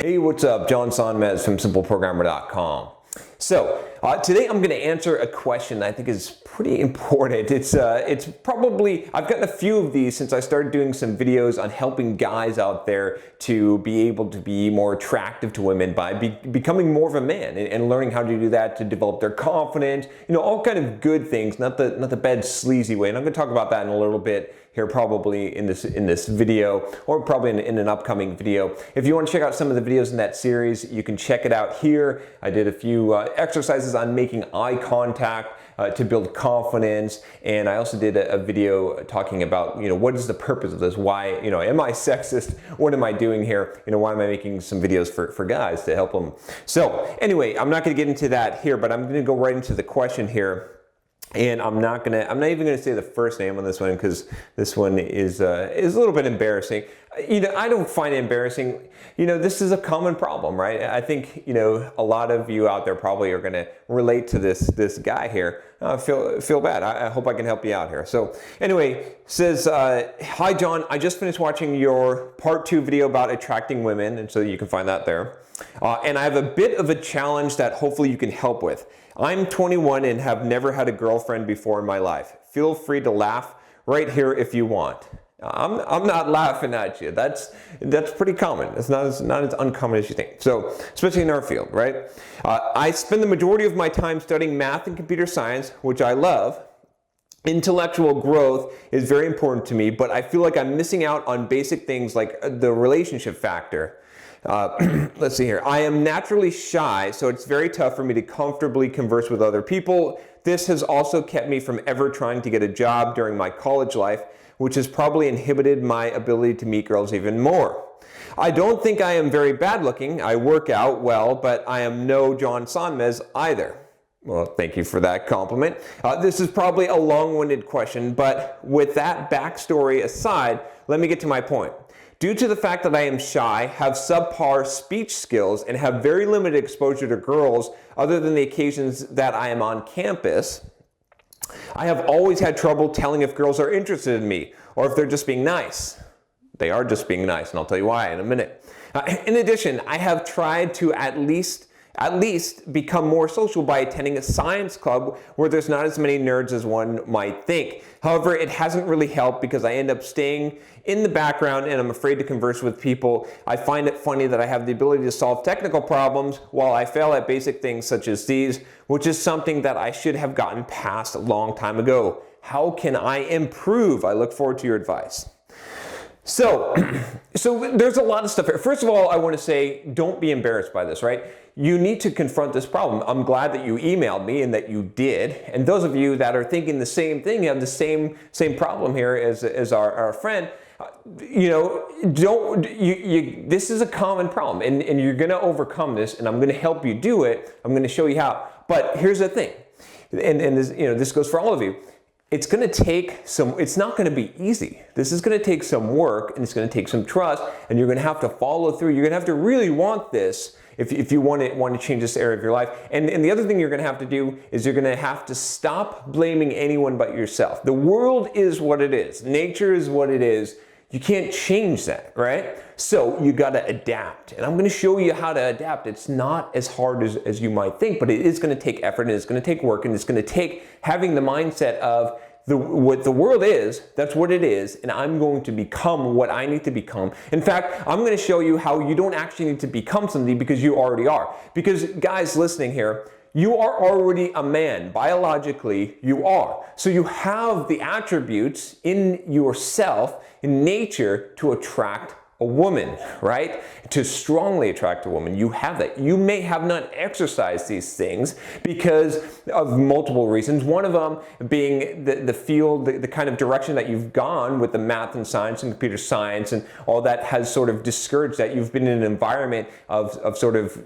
Hey, what's up? John Sonmez from simpleprogrammer.com. So today I'm going to answer a question that I think is pretty important. It's probably, I've gotten a few of these since I started doing some videos on helping guys out there to be able to be more attractive to women by becoming more of a man and learning how to do that to develop their confidence, all kind of good things, not the bad sleazy way. And I'm going to talk about that in a little bit here, probably in this video, or probably in an upcoming video. If you want to check out some of the videos in that series, you can check it out here. I did a few exercises on making eye contact to build confidence, and I also did a video talking about what is the purpose of this? Why am I sexist? What am I doing here? Why am I making some videos for guys to help them? So anyway, I'm not going to get into that here, but I'm going to go right into the question here. And I'm not even gonna say the first name on this one because this one is a little bit embarrassing. I don't find it embarrassing. This is a common problem, right? I think a lot of you out there probably are gonna relate to this guy here. Feel bad. I hope I can help you out here. So anyway, says, hi John, I just finished watching your part 2 video about attracting women, and so you can find that there. And I have a bit of a challenge that hopefully you can help with. I'm 21 and have never had a girlfriend before in my life. Feel free to laugh right here if you want. I'm not laughing at you. That's pretty common. It's not as uncommon as you think. So, especially in our field, right? I spend the majority of my time studying math and computer science, which I love. Intellectual growth is very important to me, but I feel like I'm missing out on basic things like the relationship factor. Let's see here. I am naturally shy, so it's very tough for me to comfortably converse with other people. This has also kept me from ever trying to get a job during my college life, which has probably inhibited my ability to meet girls even more. I don't think I am very bad looking. I work out well, but I am no John Sonmez either. Well, thank you for that compliment. This is probably a long-winded question, but with that backstory aside, let me get to my point. Due to the fact that I am shy, have subpar speech skills, and have very limited exposure to girls other than the occasions that I am on campus, I have always had trouble telling if girls are interested in me or if they're just being nice. They are just being nice, and I'll tell you why in a minute. In addition, I have tried to at least become more social by attending a science club where there's not as many nerds as one might think. However, it hasn't really helped because I end up staying in the background and I'm afraid to converse with people. I find it funny that I have the ability to solve technical problems while I fail at basic things such as these, which is something that I should have gotten past a long time ago. How can I improve? I look forward to your advice. So there's a lot of stuff here. First of all, I want to say, don't be embarrassed by this, right? You need to confront this problem. I'm glad that you emailed me and that you did. And those of you that are thinking the same thing, you have the same problem here as our friend. This is a common problem, and you're going to overcome this, and I'm going to help you do it. I'm going to show you how. But here's the thing, and this, this goes for all of you. It's going to take it's not going to be easy. This is going to take some work, and it's going to take some trust, and you're going to have to follow through. You're going to have to really want this if you want to change this area of your life. And the other thing you're going to have to do is you're going to have to stop blaming anyone but yourself. The world is what it is. Nature is what it is. You can't change that, right? So you got to adapt. And I'm going to show you how to adapt. It's not as hard as you might think, but it is going to take effort, and it's going to take work, and it's going to take having the mindset of what the world is, that's what it is, and I'm going to become what I need to become. In fact, I'm going to show you how you don't actually need to become something because you already are. Because guys listening here, you are already a man. Biologically, you are. So you have the attributes in yourself, in nature, to attract a woman, right? To strongly attract a woman. You have that. You may have not exercised these things because of multiple reasons. One of them being the field, the kind of direction that you've gone with the math and science and computer science and all that has sort of discouraged that. You've been in an environment of sort of,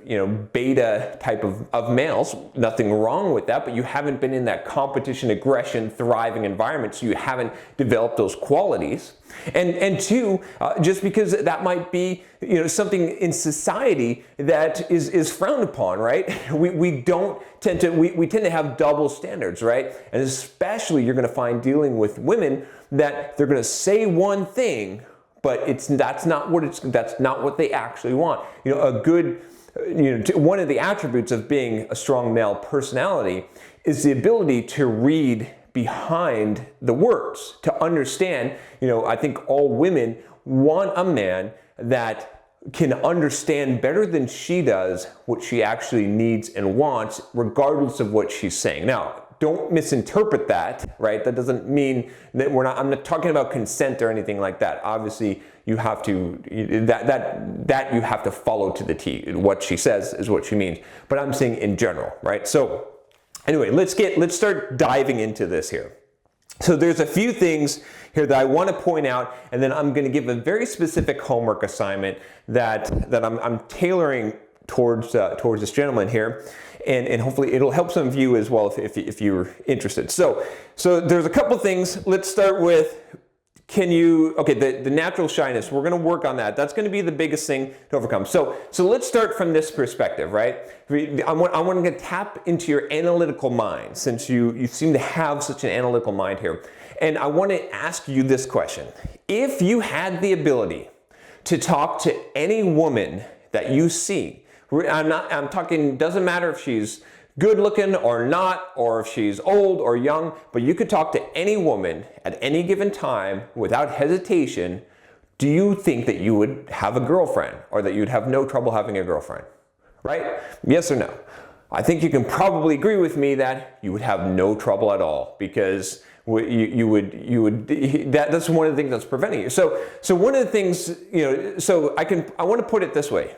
beta type of males. Nothing wrong with that, but you haven't been in that competition, aggression, thriving environment, so you haven't developed those qualities. And two, just because that might be something in society that is frowned upon, right? We tend to have double standards, right? And especially you're going to find dealing with women that they're going to say one thing, but that's not what they actually want. One of the attributes of being a strong male personality is the ability to read behind the words, to understand. I think all women want a man that can understand better than she does what she actually needs and wants, regardless of what she's saying. Now, don't misinterpret that, right? That doesn't mean that I'm not talking about consent or anything like that. Obviously, you have to, that you have to follow to the T. What she says is what she means. But I'm saying in general, right? So anyway, let's start diving into this here. So there's a few things here that I want to point out, and then I'm going to give a very specific homework assignment that I'm tailoring towards this gentleman here, and hopefully it'll help some of you as well if you're interested. So there's a couple things. Let's start with the natural shyness. We're going to work on that. That's going to be the biggest thing to overcome. So let's start from this perspective, right? I want to tap into your analytical mind, since you seem to have such an analytical mind here. And I want to ask you this question. If you had the ability to talk to any woman that you see, I'm talking, doesn't matter if she's good looking or not, or if she's old or young, but you could talk to any woman at any given time without hesitation, do you think that you would have a girlfriend, or that you'd have no trouble having a girlfriend? Right? Yes or no? I think you can probably agree with me that you would have no trouble at all, because that's one of the things that's preventing you. So one of the things, I want to put it this way.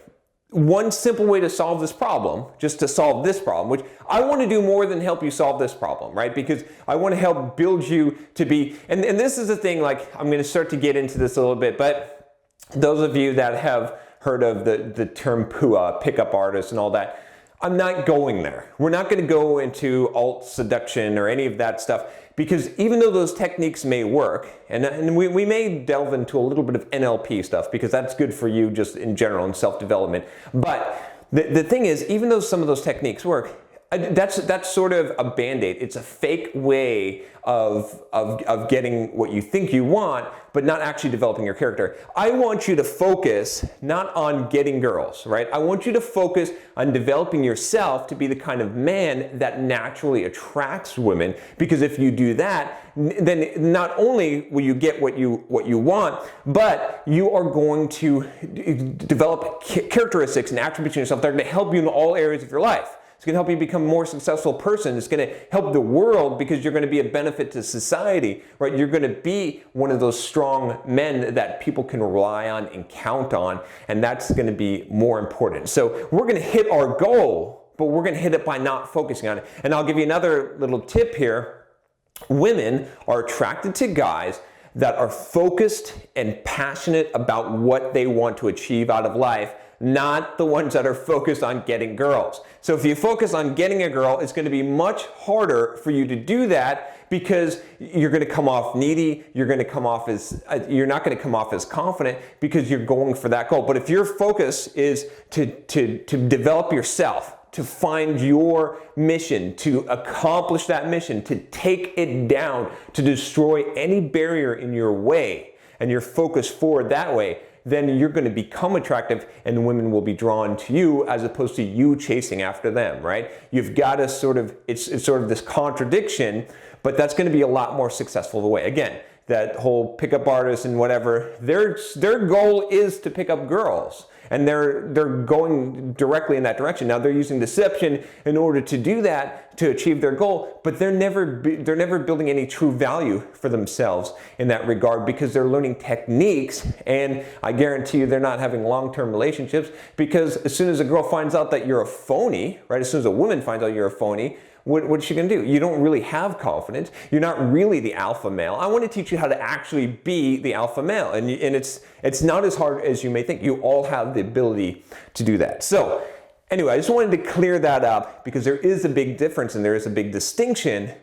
One simple way to solve this problem, just to solve this problem, which I want to do more than help you solve this problem, right? Because I want to help build you to be, and this is the thing, like, I'm going to start to get into this a little bit, but those of you that have heard of the term PUA, pickup artists and all that, I'm not going there. We're not going to go into alt seduction or any of that stuff, because even though those techniques may work, and we may delve into a little bit of NLP stuff, because that's good for you just in general in self-development. But the thing is, even though some of those techniques work, that's sort of a band-aid. It's a fake way of getting what you think you want, but not actually developing your character. I want you to focus not on getting girls, right? I want you to focus on developing yourself to be the kind of man that naturally attracts women, because if you do that, then not only will you get what you want, but you are going to develop characteristics and attributes in yourself that are going to help you in all areas of your life. It's going to help you become a more successful person. It's going to help the world, because you're going to be a benefit to society, right? You're going to be one of those strong men that people can rely on and count on, and that's going to be more important. So we're going to hit our goal, but we're going to hit it by not focusing on it. And I'll give you another little tip here. Women are attracted to guys that are focused and passionate about what they want to achieve out of life, not the ones that are focused on getting girls. So if you focus on getting a girl, it's going to be much harder for you to do that, because you're going to come off needy, you're not going to come off as confident, because you're going for that goal. But if your focus is to develop yourself, to find your mission, to accomplish that mission, to take it down, to destroy any barrier in your way, and you're focused forward that way, then you're going to become attractive, and women will be drawn to you as opposed to you chasing after them, right? You've got to it's sort of this contradiction, but that's going to be a lot more successful the way. Again, that whole pickup artist and whatever, their goal is to pick up girls, and they're going directly in that direction. Now they're using deception in order to do that, to achieve their goal, but they're never building any true value for themselves in that regard, because they're learning techniques, and I guarantee you they're not having long-term relationships, because as soon as a girl finds out that you're a phony, right? As soon as a woman finds out you're a phony, what is she going to do? You don't really have confidence. You're not really the alpha male. I want to teach you how to actually be the alpha male. And it's not as hard as you may think. You all have the ability to do that. So anyway, I just wanted to clear that up, because there is a big difference and there is a big distinction.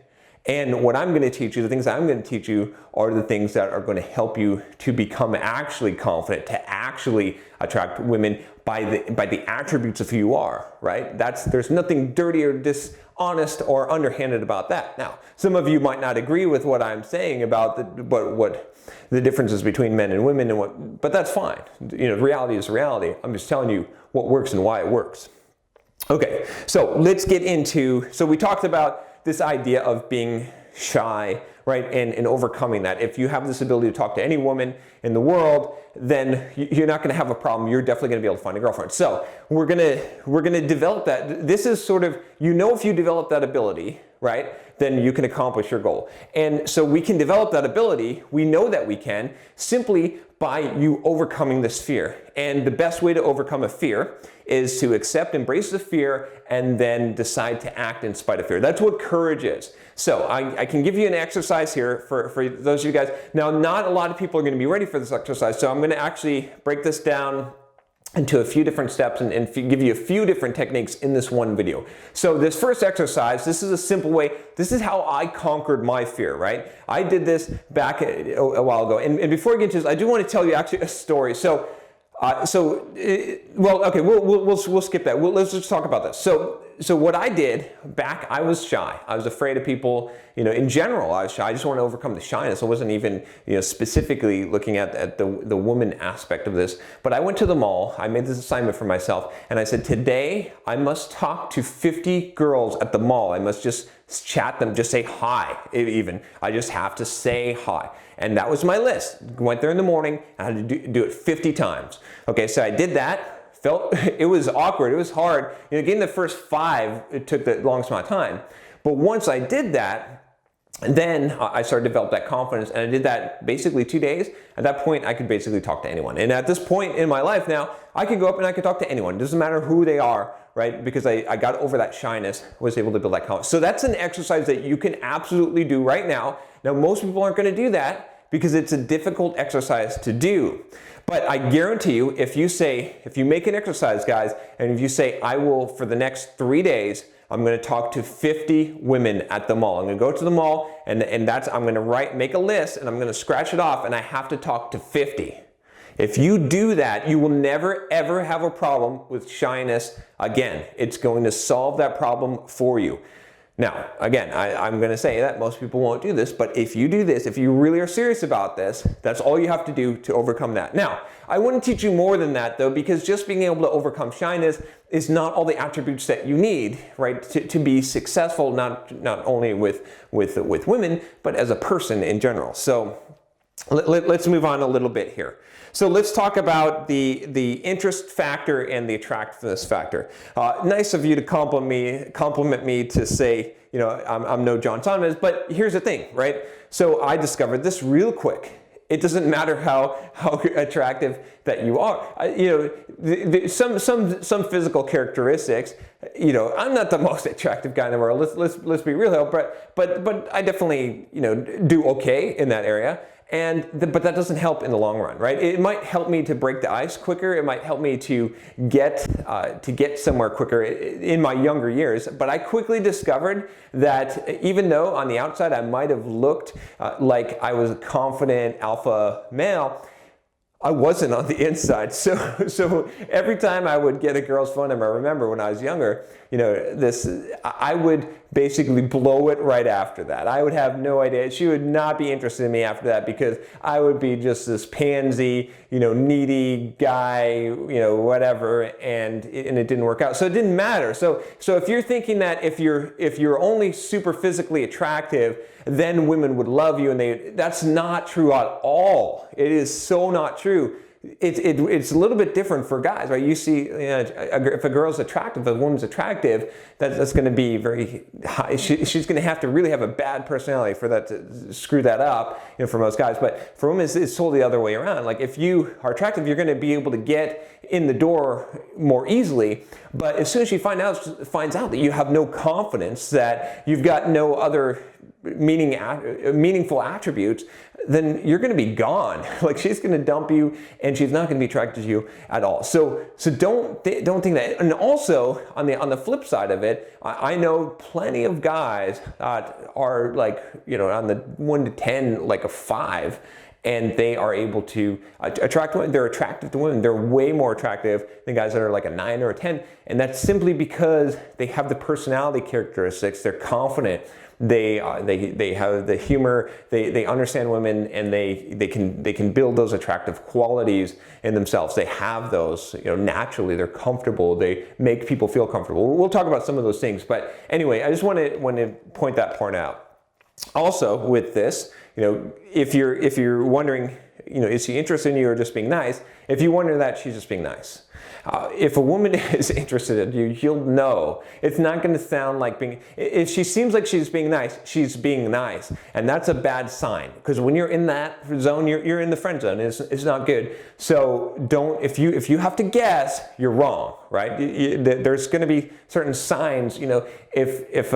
And what I'm going to teach you, the things I'm going to teach you, are the things that are going to help you to become actually confident, to actually attract women by the attributes of who you are, right? There's nothing dirty or dishonest or underhanded about that. Now, some of you might not agree with what I'm saying about what the differences between men and women, but that's fine. Reality is reality. I'm just telling you what works and why it works. Okay, so let's get into, so we talked about this idea of being shy, right, and overcoming that. If you have this ability to talk to any woman in the world, then you're not going to have a problem. You're definitely going to be able to find a girlfriend. So we're gonna develop that. This is sort of, if you develop that ability, right, then you can accomplish your goal. And so we can develop that ability. We know that we can simply by you overcoming this fear. And the best way to overcome a fear is to accept, embrace the fear, and then decide to act in spite of fear. That's what courage is. So I can give you an exercise here for those of you guys. Now, not a lot of people are going to be ready for this exercise, so I'm going to actually break this down into a few different steps and give you a few different techniques in this one video. So this first exercise, this is a simple way. This is how I conquered my fear, right? I did this back a while ago. And before I get into this, I do want to tell you actually a story. We'll skip that. Let's just talk about this. So what I did back, I was shy. I was afraid of people, in general, I was shy. I just wanted to overcome the shyness. I wasn't even, specifically looking at the woman aspect of this. But I went to the mall, I made this assignment for myself, and I said, today I must talk to 50 girls at the mall. I must just chat them, just say hi even. I just have to say hi. And that was my list. Went there in the morning, I had to do it 50 times. Okay, so I did that. It was awkward, it was hard. Getting the first 5, it took the longest amount of time. But once I did that, then I started to develop that confidence, and I did that basically 2 days. At that point, I could basically talk to anyone. And at this point in my life now, I could go up and I could talk to anyone. It doesn't matter who they are, right? Because I got over that shyness, was able to build that confidence. So that's an exercise that you can absolutely do right now. Now, most people aren't going to do that because it's a difficult exercise to do. But I guarantee you, if you make an exercise, guys, and if you say, I will, for the next 3 days, I'm going to talk to 50 women at the mall. I'm going to go to the mall, and I'm going to make a list, and I'm going to scratch it off, and I have to talk to 50. If you do that, you will never, ever have a problem with shyness again. It's going to solve that problem for you. Now, again, I'm going to say that most people won't do this, but if you do this, if you really are serious about this, that's all you have to do to overcome that. Now, I want to teach you more than that, though, because just being able to overcome shyness is not all the attributes that you need, right, to be successful, not only with women, but as a person in general. So let's move on a little bit here. So let's talk about the interest factor and the attractiveness factor. Nice of you to compliment me to say, I'm no John Sonmez, but here's the thing, right? So I discovered this real quick. It doesn't matter how attractive that you are. Some physical characteristics. I'm not the most attractive guy in the world. Let's be real, but I definitely do okay in that area. But that doesn't help in the long run, right? It might help me to break the ice quicker. It might help me to get somewhere quicker in my younger years. But I quickly discovered that even though on the outside I might have looked like I was a confident alpha male, I wasn't on the inside. So every time I would get a girl's phone number, I remember when I was younger, I would basically blow it right after that. I would have no idea. She would not be interested in me after that because I would be just this pansy, needy guy, whatever, and it didn't work out. So it didn't matter. So if you're thinking that if you're only super physically attractive, then women would love you, and that's not true at all. It is so not true. It's a little bit different for guys, right? You see, if a girl's attractive, if a woman's attractive, that's going to be very high. She's going to have to really have a bad personality for that to screw that up, for most guys. But for women, it's totally the other way around. Like if you are attractive, you're going to be able to get in the door more easily. But as soon as she finds out that you have no confidence, that you've got no other meaningful attributes, then you're going to be gone. Like she's going to dump you, and she's not going to be attracted to you at all. So don't think that. And also on the flip side of it, I know plenty of guys are like on the 1 to 10, like a 5. and they are able to attract women. They're attractive to women. They're way more attractive than guys that are like a 9 or a 10. And that's simply because they have the personality characteristics. They're confident. They have the humor. They understand women, and they can build those attractive qualities in themselves. They have those, naturally. They're comfortable. They make people feel comfortable. We'll talk about some of those things. But anyway, I just want to point that point out. Also, with this, if you're wondering, is she interested in you or just being nice? If you wonder that, she's just being nice. If a woman is interested in you, you'll know. It's not going to sound like being, if she seems like she's being nice, she's being nice. And that's a bad sign, because when you're in that zone, you're in the friend zone. It's not good. So don't, if you have to guess, you're wrong, right? There's going to be certain signs, if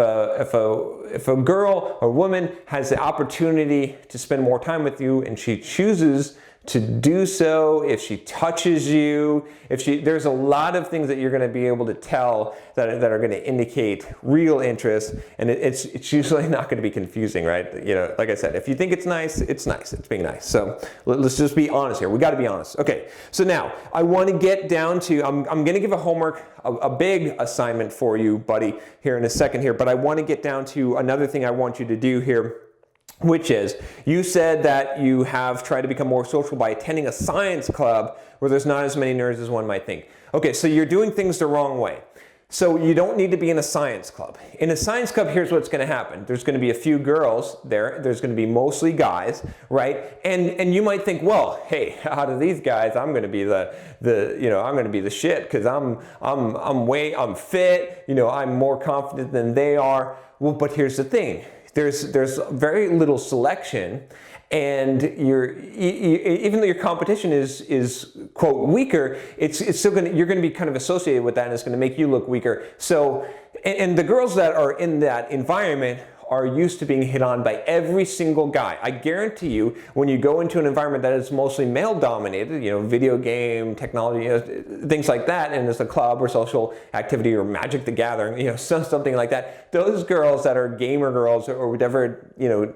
a girl or woman has the opportunity to spend more time with you and she chooses to do so, if she touches you, there's a lot of things that you're going to be able to tell that are going to indicate real interest, and it's usually not going to be confusing, right? Like I said, if you think it's nice, it's being nice. So let's just be honest here. We got to be honest. Okay, so now I want to get down to, I'm going to give a homework, a big assignment for you, buddy, here in a second here, but I want to get down to another thing I want you to do here, which is, you said that you have tried to become more social by attending a science club where there's not as many nerds as one might think. Okay, so you're doing things the wrong way. So you don't need to be in a science club. In a science club, here's what's going to happen. There's going to be a few girls there. There's going to be mostly guys, right? And you might think, well, hey, out of these guys, I'm going to be I'm going to be the shit, because I'm fit. I'm more confident than they are. Well, but here's the thing. There's very little selection, and even though your competition is quote weaker, it's still you're going to be kind of associated with that, and it's going to make you look weaker. So, and the girls that are in that environment are used to being hit on by every single guy. I guarantee you, when you go into an environment that is mostly male dominated, video game, technology, things like that, and it's a club or social activity or Magic the Gathering, something like that, those girls that are gamer girls or whatever, in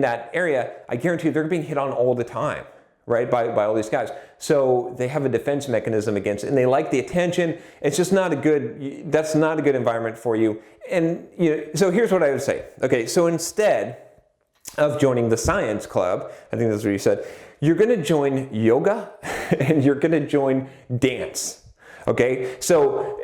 that area, I guarantee you they're being hit on all the time, right, by all these guys. So they have a defense mechanism against it, and they like the attention. It's just that's not a good environment for you. And so here's what I would say. Okay, so instead of joining the science club, I think that's what you said, you're going to join yoga and you're going to join dance. Okay, so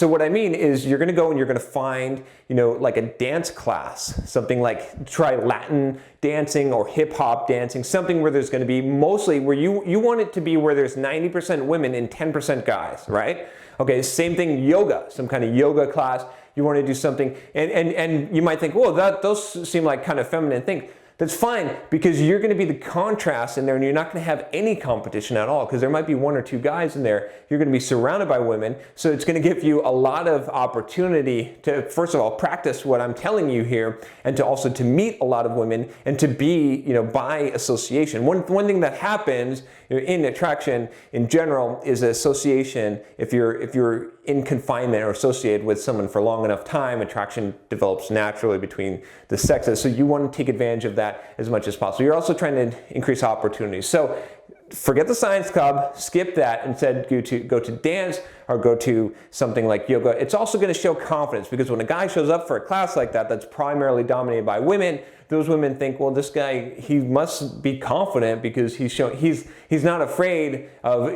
what I mean is, you're going to go and you're going to find, like a dance class, something like try Latin dancing or hip hop dancing, something where there's going to be mostly where you want it to be where there's 90% women and 10% guys, right? Okay, same thing, yoga, some kind of yoga class. You want to do something, and you might think, well, those seem like kind of feminine things. That's fine, because you're going to be the contrast in there, and you're not going to have any competition at all, because there might be 1 or 2 guys in there. You're going to be surrounded by women, so it's going to give you a lot of opportunity to, first of all, practice what I'm telling you here, and to also to meet a lot of women, and to be, by association. One thing that happens in attraction in general is association. If you're in confinement or associated with someone for long enough time, attraction develops naturally between the sexes. So you want to take advantage of that as much as possible. You're also trying to increase opportunities. So forget the science club, skip that, instead go to dance or go to something like yoga. It's also going to show confidence, because when a guy shows up for a class like that that's primarily dominated by women, those women think, well, this guy, he must be confident, because he's not afraid of,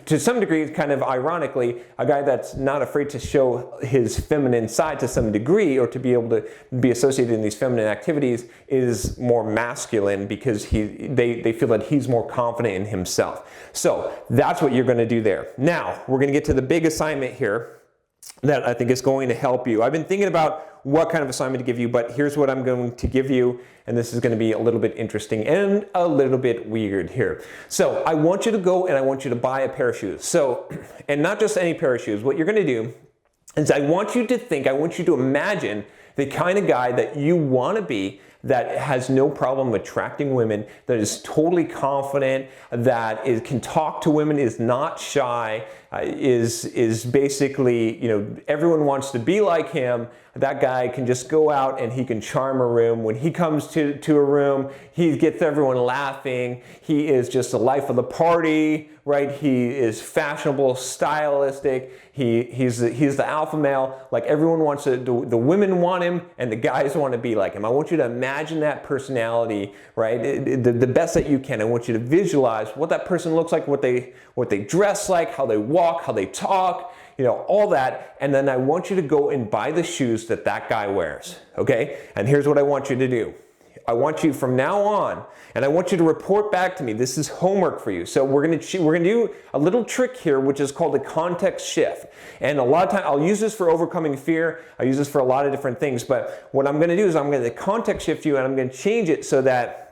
to some degree, kind of ironically, a guy that's not afraid to show his feminine side to some degree, or to be able to be associated in these feminine activities, is more masculine, because they feel that he's more confident in himself. So that's what you're going to do there. Now, we're going to get to the big assignment here that I think is going to help you. I've been thinking about what kind of assignment to give you, but here's what I'm going to give you, and this is going to be a little bit interesting and a little bit weird here. So I want you to go and I want you to buy a pair of shoes. So, and not just any pair of shoes. What you're going to do is, I want you to imagine the kind of guy that you want to be, that has no problem attracting women, that is totally confident, that can talk to women, is not shy, is basically, everyone wants to be like him. That guy can just go out and he can charm a room. When he comes to a room, he gets everyone laughing. He is just the life of the party, right? He is fashionable, stylistic. He's the alpha male. Like, everyone wants to, the women want him and the guys want to be like him. I want you to imagine that personality, right? The best that you can. I want you to visualize what that person looks like, what they dress like, how they walk, how they talk, all that. And then I want you to go and buy the shoes that guy wears, okay? And here's what I want you to do. I want you from now on, and I want you to report back to me. This is homework for you. So we're gonna do a little trick here, which is called a context shift. And a lot of time, I'll use this for overcoming fear. I use this for a lot of different things. But what I'm gonna do is I'm gonna context shift you, and I'm gonna change it so that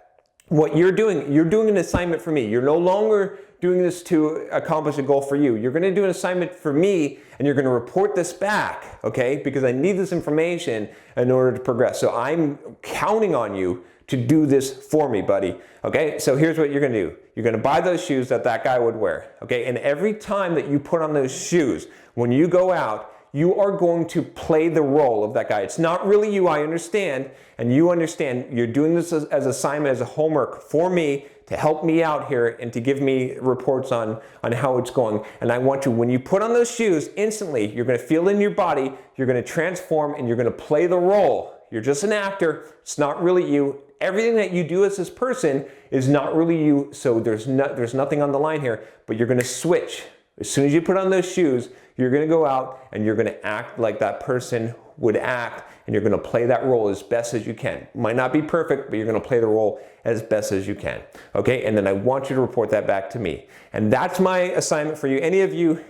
what you're doing an assignment for me. You're no longer doing this to accomplish a goal for you. You're gonna do an assignment for me, and you're gonna report this back, okay? Because I need this information in order to progress. So I'm counting on you to do this for me, buddy, okay? So here's what you're gonna do. You're gonna buy those shoes that guy would wear, okay? And every time that you put on those shoes, when you go out, you are going to play the role of that guy. It's not really you, I understand, and you understand you're doing this as assignment, as a homework for me, to help me out here and to give me reports on how it's going. And I want you, when you put on those shoes, instantly, you're gonna feel in your body, you're gonna transform, and you're gonna play the role. You're just an actor, it's not really you. Everything that you do as this person is not really you, so there's nothing on the line here, but you're gonna switch. As soon as you put on those shoes, you're gonna go out and you're gonna act like that person would act, and you're gonna play that role as best as you can. Might not be perfect, but you're gonna play the role as best as you can, okay? And then I want you to report that back to me. And that's my assignment for you. Any of you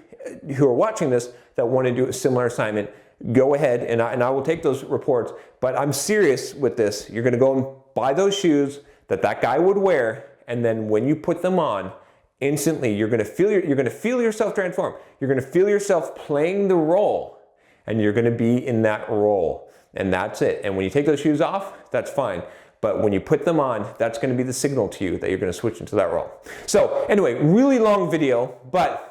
who are watching this that wanna do a similar assignment, go ahead and I will take those reports, but I'm serious with this. You're gonna go and buy those shoes that guy would wear, and then when you put them on, instantly you're gonna feel yourself transform. You're gonna feel yourself playing the role, and you're gonna be in that role, and that's it. And when you take those shoes off, that's fine. But when you put them on, that's gonna be the signal to you that you're gonna switch into that role. So anyway, really long video, but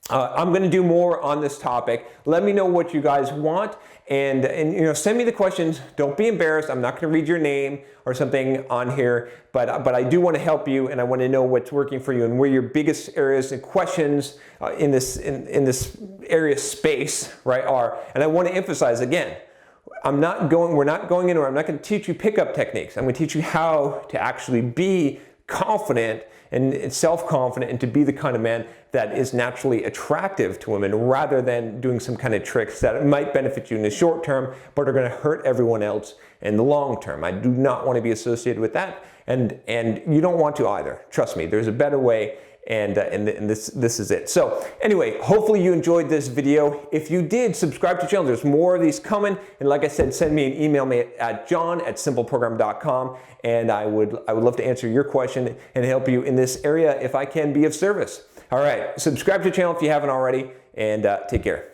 I'm gonna do more on this topic. Let me know what you guys want, and send me the questions. Don't be embarrassed. I'm not gonna read your name or something on here, but I do wanna help you, and I wanna know what's working for you and where your biggest areas and questions in this area space, right, are. And I wanna emphasize again, we're not going into, I'm not gonna teach you pickup techniques. I'm gonna teach you how to actually be confident and self-confident, and to be the kind of man that is naturally attractive to women, rather than doing some kind of tricks that might benefit you in the short term but are going to hurt everyone else in the long term. I do not want to be associated with that, and you don't want to either. Trust me, there's a better way, and this is it. So anyway, hopefully you enjoyed this video. If you did, subscribe to the channel. There's more of these coming, and like I said, send me an email at john@simpleprogram.com, and I would love to answer your question and help you in this area if I can be of service. All right, subscribe to the channel if you haven't already, and take care.